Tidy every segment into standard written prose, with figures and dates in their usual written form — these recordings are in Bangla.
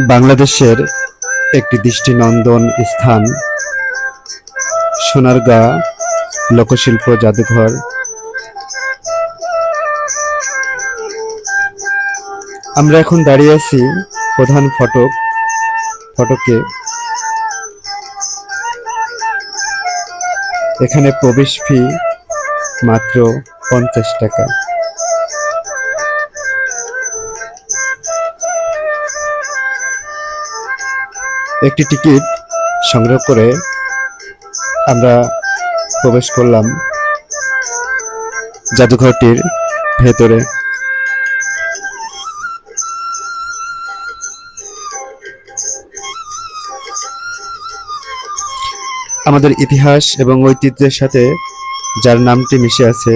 বাংলাদেশের একটি দৃষ্টিনন্দন স্থান সোনারগাঁ লোকশিল্প জাদুঘর। আমরা এখন দাঁড়িয়ে আছি প্রধান ফটকে। এখানে প্রবেশ ফি মাত্র 50 টাকা। একটি টিকিট সংগ্রহ করে আমরা প্রবেশ করলাম জাদুঘরটির ভেতরে। আমাদের ইতিহাস এবং ঐতিহ্যের সাথে যার নামটি মিশে আছে,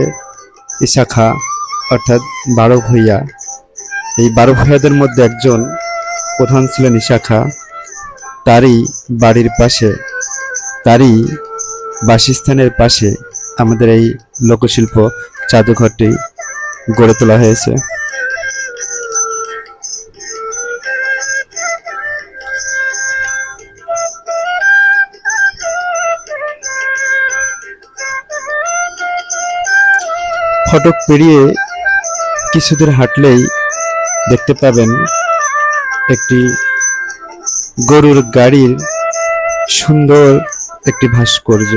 ঈসা খাঁ অর্থাৎ 12 ভূঁইয়া। এই 12 ভূঁইয়াদের মধ্যে একজন প্রধান ছিলেন ঈসা খাঁ। তারই বাড়ির পাশে, তারই বাসস্থানের পাশে আমাদের এই লোকশিল্প জাদুঘরটি গড়ে তোলা হয়েছে। ফটক পেরিয়ে কিছুদূর হাঁটলেই দেখতে পাবেন একটি গরুর গাড়ির সুন্দর একটি ভাস্কর্য।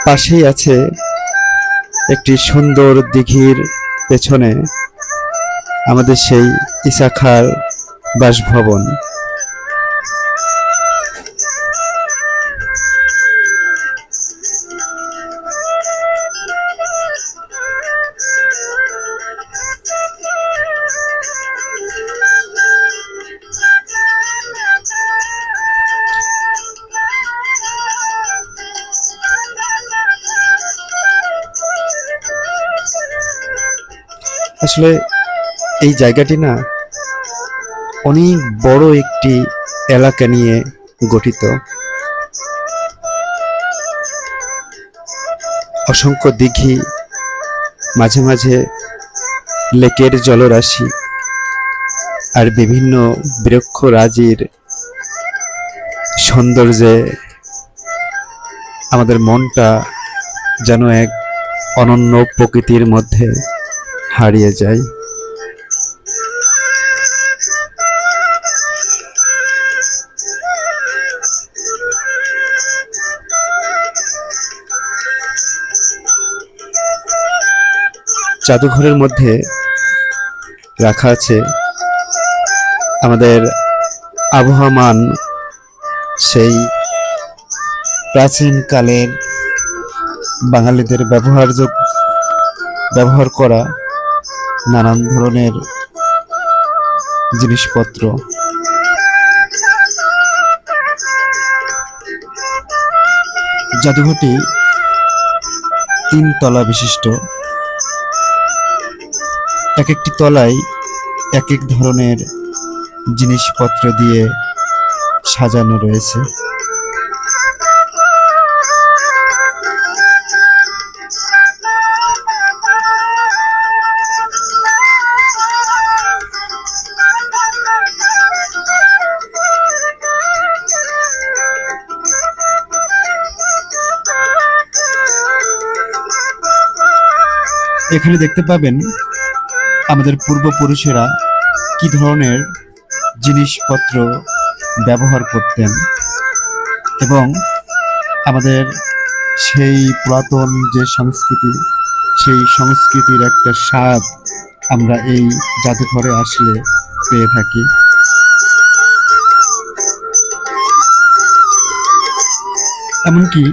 পাশেই আছে একটি সুন্দর দিঘির পেছনে আমাদের সেই ঈসা খাঁর বাসভবন। আসলে এই জায়গাটি না অনেক বড় একটি এলাকা নিয়ে গঠিত। অসংখ্য দিঘি, মাঝে মাঝে লেকের জলরাশি আর বিভিন্ন বৃক্ষরাজির সৌন্দর্যে আমাদের মনটা যেন এক অনন্য প্রকৃতির মধ্যে হারিয়ে যায়। জাদুঘরের মধ্যে রাখা আছে আমাদের আবহমান সেই প্রাচীনকালের বাঙালিদের ব্যবহার করা নানান ধরনের জিনিসপত্র। জাদুঘরটি 3 তলা বিশিষ্ট। এক একটি তলায় এক এক ধরনের জিনিসপত্র দিয়ে সাজানো রয়েছে। এখানে দেখতে পাবেন আমাদের পূর্বপুরুষেরা কি ধরনের জিনিসপত্র ব্যবহার করতেন এবং আমাদের সেই পুরাতন যে সংস্কৃতি, সেই সংস্কৃতির একটা স্বাদ আমরা এই জাদুঘরে আসলে পেয়ে থাকি। এমনকি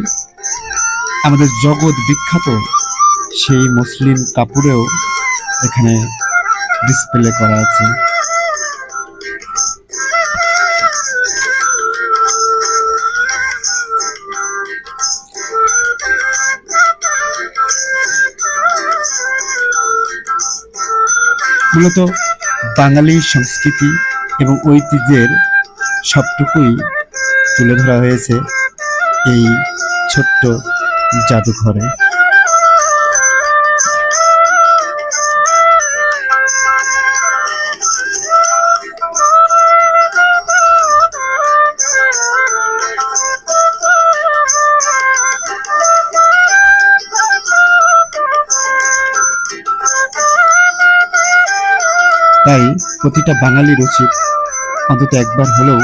আমাদের জগৎ বিখ্যাত সেই মসলিন কাপড়েও এখানে ডিসপ্লে করা আছে। মূলত বাঙালি সংস্কৃতি এবং ঐতিহ্যের সবটুকুই তুলে ধরা হয়েছে এই ছোট্ট জাদুঘরে। তাই প্রতিটা বাঙালির উচিত অন্তত একবার হলেও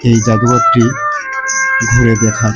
এই জাদুঘরটি ঘুরে দেখার।